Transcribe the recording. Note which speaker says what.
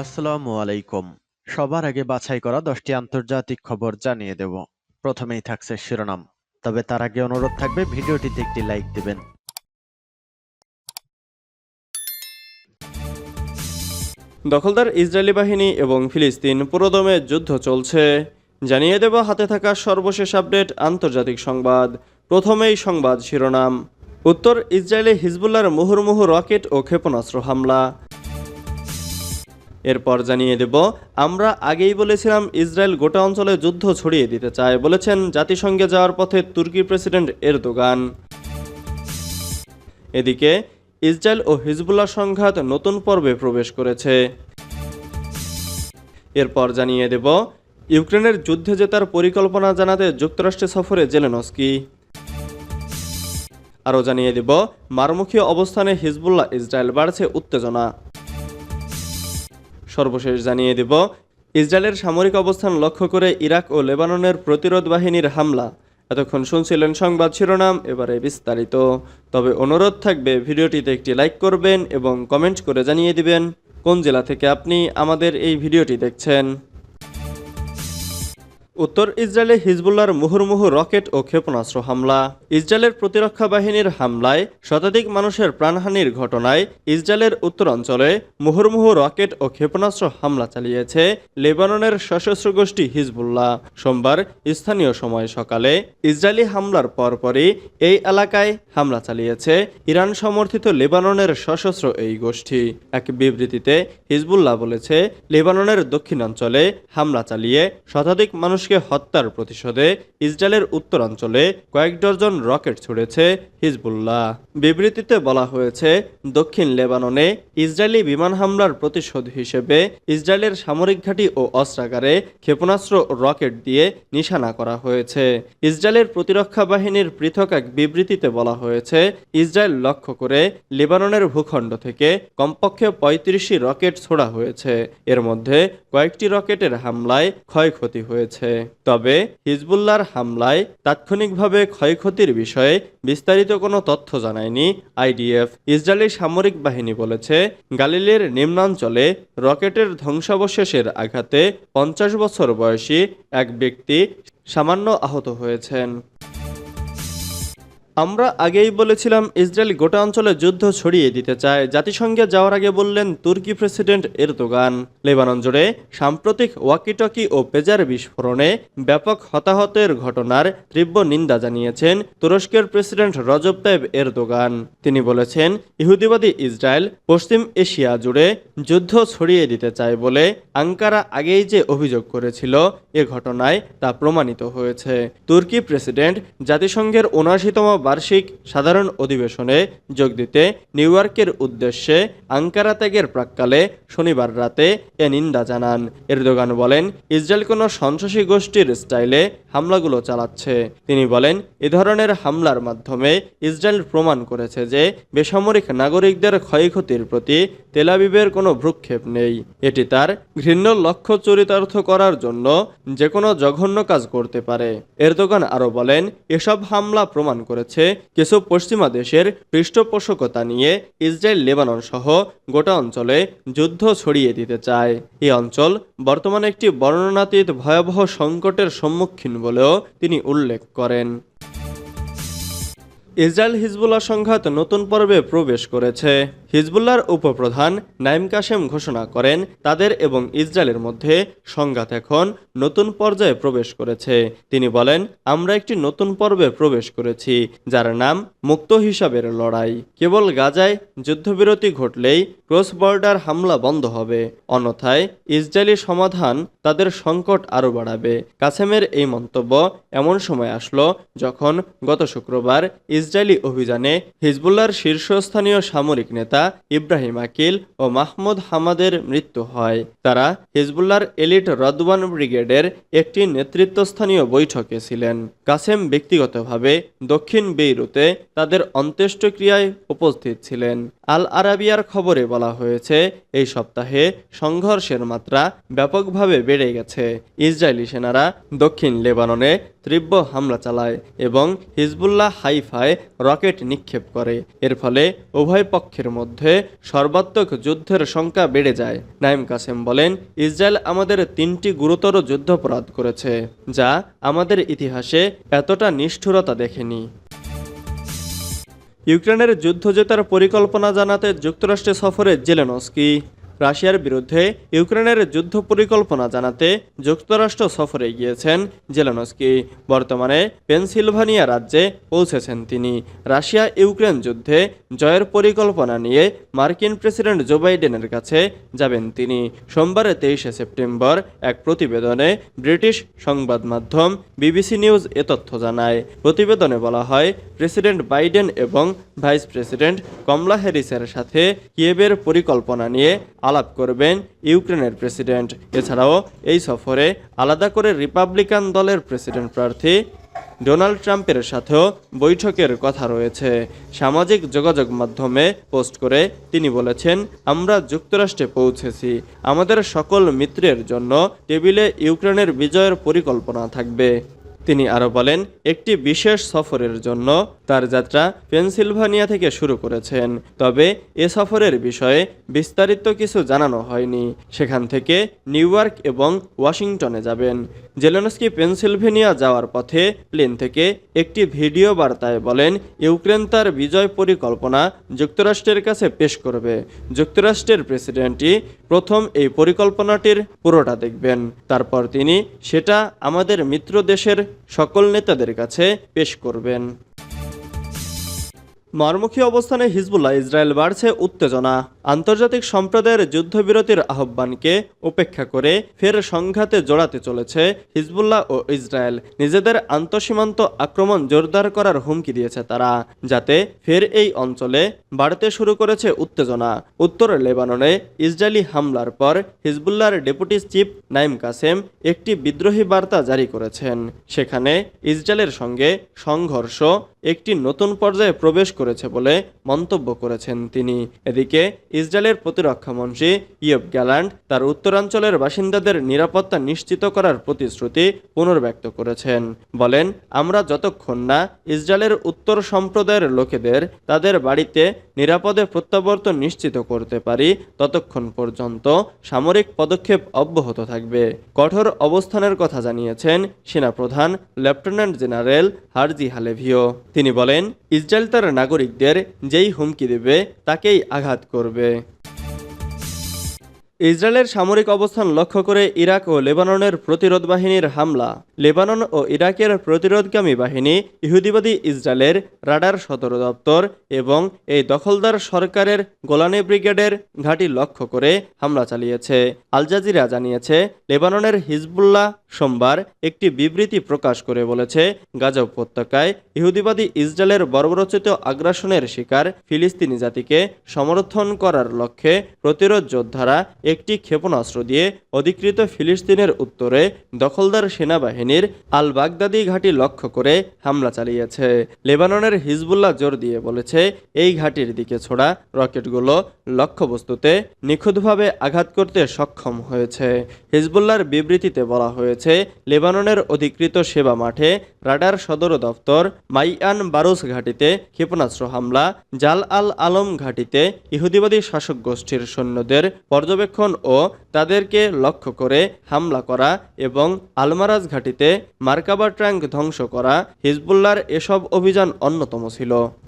Speaker 1: আসসালামু আলাইকুম। সবার আগে বাছাই করা 10টি আন্তর্জাতিক খবর জানিয়ে দেব। প্রথমেই থাকছে শিরোনাম। তবে তার আগে অনুরোধ থাকবে ভিডিওটিতে একটি লাইক দিবেন।
Speaker 2: দখলদার ইসরায়েলি বাহিনী এবং ফিলিস্তিন পুরোদমে যুদ্ধ চলছে। জানিয়ে দেব হাতে থাকা সর্বশেষ আপডেট আন্তর্জাতিক সংবাদ। প্রথমেই সংবাদ শিরোনাম। উত্তর ইসরায়েলে হিজবুল্লাহর মুহুর্মুহু রকেট ও ক্ষেপণাস্ত্র হামলা। এরপর জানিয়ে দেব আমরা আগেই বলেছিলাম ইসরায়েল গোটা অঞ্চলে যুদ্ধ ছড়িয়ে দিতে চায়, বলেছেন জাতিসংঘে যাওয়ার পথে তুর্কি প্রেসিডেন্ট এরদোগান। এদিকে ইসরায়েল ও হিজবুল্লাহ সংঘাত নতুন পর্বে প্রবেশ করেছে। এরপর জানিয়ে দেব ইউক্রেনের যুদ্ধে জেতার পরিকল্পনা জানাতে যুক্তরাষ্ট্রে সফরে জেলেনস্কি। আরও জানিয়ে দেব মারমুখী অবস্থানে হিজবুল্লাহ ইসরায়েল, বাড়ছে উত্তেজনা। সর্বশেষ জানিয়ে দেব ইসরায়েলের সামরিক অবস্থান লক্ষ্য করে ইরাক ও লেবাননের প্রতিরোধ বাহিনীর হামলা। এতক্ষণ শুনছিলেন সংবাদ শিরোনাম, এবারে বিস্তারিত। তবে অনুরোধ থাকবে ভিডিওটিতে একটি লাইক করবেন এবং কমেন্ট করে জানিয়ে দিবেন কোন জেলা থেকে আপনি আমাদের এই ভিডিওটি দেখছেন। উত্তর ইসরায়েলে হিজবুল্লাহর মুহুর্মুহু রকেট ও ক্ষেপণাস্ত্র হামলা। ইসরায়েলের প্রতিরক্ষা বাহিনীর হামলায় শতাধিক মানুষের প্রাণহানির ঘটনায় ইসরায়েলের উত্তরাঞ্চলে মুহুর্মুহু রকেট ও ক্ষেপণাস্ত্র হামলা চালিয়েছে লেবাননের সশস্ত্র গোষ্ঠী হিজবুল্লাহ। সোমবার স্থানীয় সময় সকালে ইসরায়েলি হামলার পরপরই এই এলাকায় হামলা চালিয়েছে ইরান সমর্থিত লেবাননের সশস্ত্র এই গোষ্ঠী। এক বিবৃতিতে হিজবুল্লাহ বলেছে, লেবাননের দক্ষিণাঞ্চলে হামলা চালিয়ে শতাধিক মানুষ হত্যার প্রতিশোধে ইসরায়েলের উত্তরাঞ্চলে কয়েক ডজন রকেট ছুড়েছে হিজবুল্লাহ। বিবৃতিতে বলা হয়েছে, দক্ষিণ লেবাননে ইসরায়েলি বিমান হামলার প্রতিশোধ হিসেবে ইসরায়েলের সামরিক ঘাঁটি ও অস্ত্রাগারে ক্ষেপণাস্ত্র ও রকেট দিয়ে নিশানা করা হয়েছে। ইসরায়েলের প্রতিরক্ষা বাহিনীর পৃথক এক বিবৃতিতে বলা হয়েছে, ইসরায়েল লক্ষ্য করে লেবাননের ভূখণ্ড থেকে কমপক্ষে 35টি রকেট ছোড়া হয়েছে। এর মধ্যে কয়েকটি রকেটের হামলায় ক্ষয়ক্ষতি হয়েছে। তবে হিজবুল্লাহর হামলায় তাৎক্ষণিকভাবে ক্ষয়ক্ষতির বিষয়ে বিস্তারিত কোনো তথ্য জানায়নি আইডিএফ। ইসরায়েলি সামরিক বাহিনী বলেছে, গালিলের নিম্নাঞ্চলে রকেটের ধ্বংসাবশেষের আঘাতে 50 বছর বয়সী এক ব্যক্তি সামান্য আহত হয়েছেন। আমরা আগেই বলেছিলাম ইসরায়েল গোটা অঞ্চলে যুদ্ধ ছড়িয়ে দিতে চায়, জাতিসংঘে যাওয়ার আগে বললেন তুর্কি প্রেসিডেন্ট এরদোগান। লেবানন জুড়ে সাম্প্রতিক ওয়াকিটকি ও পেজার বিস্ফোরণে ব্যাপক হতাহতের ঘটনার তীব্র নিন্দা জানিয়েছেন তুরস্কের প্রেসিডেন্ট রজব তাইব এরদোগান। তিনি বলেছেন, ইহুদিবাদী ইসরায়েল পশ্চিম এশিয়া জুড়ে যুদ্ধ ছড়িয়ে দিতে চায় বলে আঙ্কারা আগেই যে অভিযোগ করেছিল, এ ঘটনায় তা প্রমাণিত হয়েছে। তুর্কি প্রেসিডেন্ট জাতিসংঘের ৭৯তম বার্ষিক সাধারণ অধিবেশনে যোগ দিতে নিউ ইয়র্কের উদ্দেশ্যে আঙ্কারা ত্যাগের প্রাক্কালে শনিবার রাতে এ নিন্দা জানান। এরদোগান বলেন, ইসরায়েল কোনো সন্ত্রাসী গোষ্ঠীর স্টাইলে হামলাগুলো চালাচ্ছে। তিনি বলেন, এ ধরনের হামলার মাধ্যমে ইসরায়েল প্রমাণ করেছে যে বেসামরিক নাগরিকদের ক্ষয়ক্ষতির প্রতি তেল আবিবের কোনো ভ্রুক্ষেপ নেই। এটি তার ঘৃণ্য লক্ষ্য চরিতার্থ করার জন্য যে কোনো জঘন্য কাজ করতে পারে। এরদোগান আরও বলেন, এসব হামলা প্রমাণ করেছে কিছু পশ্চিমা দেশের পৃষ্ঠপোষকতা নিয়ে ইসরায়েল লেবানন সহ গোটা অঞ্চলে যুদ্ধ ছড়িয়ে দিতে চায়। এই অঞ্চল বর্তমানে একটি বর্ণনাতীত ভয়াবহ সংকটের সম্মুখীন বলেও তিনি উল্লেখ করেন। ইসরায়েল হিজবুল্লাহ সংঘাত নতুন পর্বে প্রবেশ করেছে। হিজবুল্লাহর উপপ্রধান নাইম কাশেম ঘোষণা করেন, তাদের এবং ইসরায়েলের মধ্যে সংঘাত এখন নতুন পর্যায়ে প্রবেশ করেছে। তিনি বলেন, আমরা একটি নতুন পর্বে প্রবেশ করেছি যার নাম মুক্ত হিসাবের লড়াই। কেবল গাজায় যুদ্ধবিরতি ঘটলেই ক্রস বর্ডার হামলা বন্ধ হবে, অন্যথায় ইসরায়েলি সমাধান তাদের সংকট আরও বাড়াবে। কাসেমের এই মন্তব্য এমন সময় আসলো যখন গত শুক্রবার ইসরায়েলি অভিযানে হিজবুল্লাহর শীর্ষস্থানীয় সামরিক নেতা ইব্রাহিম আকিল ও মাহমুদ হামাদের মৃত্যু হয়। তারা হিজবুল্লাহর এলিট রদওয়ান ব্রিগেডের একটি নেতৃত্বস্থানীয় বৈঠকে ছিলেন। কাসেম ব্যক্তিগতভাবে দক্ষিণ বেইরুতে তাদের অন্ত্যেষ্টিক্রিয়ায় উপস্থিত ছিলেন। আল আরাবিয়ার খবরে বলা হয়েছে, এই সপ্তাহে সংঘর্ষের মাত্রা ব্যাপকভাবে বেড়ে গেছে। ইসরায়েলি সেনারা দক্ষিণ লেবাননে তীব্র হামলা চালায় এবং হিজবুল্লাহ হাইফায় রকেট নিক্ষেপ করে। এর ফলে উভয় পক্ষের মধ্যে সর্বাত্মক যুদ্ধের সংখ্যা বেড়ে যায়। নাইম কাসেম বলেন, ইসরায়েল আমাদের 3টি গুরুতর যুদ্ধাপরাধ করেছে, যা আমাদের ইতিহাসে এতটা নিষ্ঠুরতা দেখেনি। ইউক্রেনের যুদ্ধ জেতার পরিকল্পনা জানাতে যুক্তরাষ্ট্রে সফরে জেলেনস্কি। রাশিয়ার বিরুদ্ধে ইউক্রেনের যুদ্ধ পরিকল্পনা জানাতে যুক্তরাষ্ট্র সফরে গিয়েছেন জেলেনস্কি। বর্তমানে পেনসিলভানিয়া রাজ্যে পৌঁছেছেন তিনি। রাশিয়া ইউক্রেন যুদ্ধে জয়ের পরিকল্পনা নিয়ে মার্কিন প্রেসিডেন্ট জো বাইডেনের কাছে যাবেন তিনি। সোমবার 23 সেপ্টেম্বর এক প্রতিবেদনে ব্রিটিশ সংবাদ মাধ্যম বিবিসি নিউজ এ তথ্য জানায়। প্রতিবেদনে বলা হয়, প্রেসিডেন্ট বাইডেন এবং ভাইস প্রেসিডেন্ট কমলা হ্যারিসের সাথে কিয়েভের পরিকল্পনা নিয়ে আলাপ করবেন ইউক্রেনের প্রেসিডেন্ট। এছাড়াও এই সফরে আলাদা করে রিপাবলিকান দলের প্রেসিডেন্ট প্রার্থী ডোনাল্ড ট্রাম্পের সাথেও বৈঠকের কথা রয়েছে। সামাজিক যোগাযোগ মাধ্যমে পোস্ট করে তিনি বলেছেন, আমরা যুক্তরাষ্ট্রে পৌঁছেছি। আমাদের সকল মিত্রের জন্য টেবিলে ইউক্রেনের বিজয়ের পরিকল্পনা থাকবে। তিনি আরও বলেন, একটি বিশেষ সফরের জন্য তার যাত্রা পেনসিলভানিয়া থেকে শুরু করেছেন। তবে এ সফরের বিষয়ে বিস্তারিত কিছু জানানো হয়নি। সেখান থেকে নিউ ইয়র্ক এবং ওয়াশিংটনে যাবেন। জেলেনস্কি পেনসিলভানিয়া যাওয়ার পথে প্লেন থেকে একটি ভিডিও বার্তায় বলেন, ইউক্রেন তার বিজয় পরিকল্পনা যুক্তরাষ্ট্রের কাছে পেশ করবে। যুক্তরাষ্ট্রের প্রেসিডেন্টই প্রথম এই পরিকল্পনাটির পুরোটা দেখবেন। তারপর তিনি সেটা আমাদের মিত্র দেশের সকল নেতাদের কাছে পেশ করবেন। মারমুখী অবস্থানে হিজবুল্লাহ, ইসরায়েল বাড়ছে উত্তেজনা। আন্তর্জাতিক সম্প্রদায়ের যুদ্ধবিরতির আহ্বানকে উপেক্ষা করে ফের সংঘাতে জড়াতে চলেছে হিজবুল্লাহ ও ইসরায়েল। নিজেদের আন্তঃসীমান্ত আক্রমণ জোরদার করার হুমকি দিয়েছে তারা, যাতে ফের এই অঞ্চলে বাড়তে শুরু করেছে উত্তেজনা। উত্তর লেবাননে ইসরায়েলি হামলার পর হিজবুল্লাহর ডেপুটি চিফ নাইম কাসেম একটি বিদ্রোহী বার্তা জারি করেছেন। সেখানে ইসরায়েলের সঙ্গে সংঘর্ষ একটি নতুন পর্যায়ে প্রবেশ করেছে বলে মন্তব্য করেছেন তিনি। এদিকে ইসরায়েলের প্রতিরক্ষা মন্ত্রী ইয়োব গ্যালান্ট তার উত্তরাঞ্চলের বাসিন্দাদের নিরাপত্তা নিশ্চিত করার প্রতিশ্রুতি পুনর্ব্যক্ত করেছেন। বলেন, আমরা যতক্ষণ না ইসরায়েলের উত্তর সম্প্রদায়ের লোকেদের তাদের বাড়িতে নিরাপদে প্রত্যাবর্তন নিশ্চিত করতে পারি, ততক্ষণ পর্যন্ত সামরিক পদক্ষেপ অব্যাহত থাকবে। কঠোর অবস্থানের কথা জানিয়েছেন সেনাপ্রধান লেফটেন্যান্ট জেনারেল হার্জি হালেভিও। তিনি বলেন, ইসরায়েল তার নাগরিকদের যেই হুমকি দেবে তাকেই আঘাত করবে। ইসরায়েলের সামরিক অবস্থান লক্ষ্য করে ইরাক ও লেবাননের প্রতিরোধ বাহিনীর হামলা। লেবানন ও ইরাকের প্রতিরোধকামী বাহিনী ইহুদিবাদী ইসরায়েলের রাডার সদর দপ্তর এবং এই দখলদার সরকারের গোলানি ব্রিগেডের ঘাঁটি লক্ষ্য করে হামলা চালিয়েছে। আল জাজিরা জানিয়েছে, লেবাননের হিজবুল্লাহ সোমবার একটি বিবৃতি প্রকাশ করে বলেছে, গাজা উপত্যকায় ইহুদিবাদী ইসরায়েলের বর্বরোচিত আগ্রাসনের শিকার ফিলিস্তিনি জাতিকে সমর্থন করার লক্ষ্যে প্রতিরোধ যোদ্ধারা একটি ক্ষেপণাস্ত্র দিয়ে অধিকৃত ফিলিস্তিনের উত্তরে দখলদার সেনাবাহিনীর আল বাগদাদি ঘাঁটি লক্ষ্য করে হামলা চালিয়েছে। লেবাননের হিজবুল্লাহ জোর দিয়ে বলেছে, এই ঘাঁটির দিকে ছোড়া রকেটগুলো লক্ষ্যবস্তুতে নিখুঁতভাবে আঘাত করতে সক্ষম হয়েছে। হিজবুল্লাহর বিবৃতিতে বলা হয়েছে, লেবাননের অধিকৃত সেবা মাঠে রাডার সদর দপ্তর মাইয়ান বারুস ঘাঁটিতে ক্ষেপণাস্ত্র হামলা, জাল আল আলম ঘাঁটিতে ইহুদিবাদী শাসক গোষ্ঠীর সৈন্যদের পর্যবেক্ষণ ও তাদেরকে লক্ষ্য করে হামলা করা এবং আলমারাজ ঘাঁটিতে মার্কাবা ট্যাঙ্ক ধ্বংস করা হিজবুল্লাহর এসব অভিযান অন্যতম ছিল।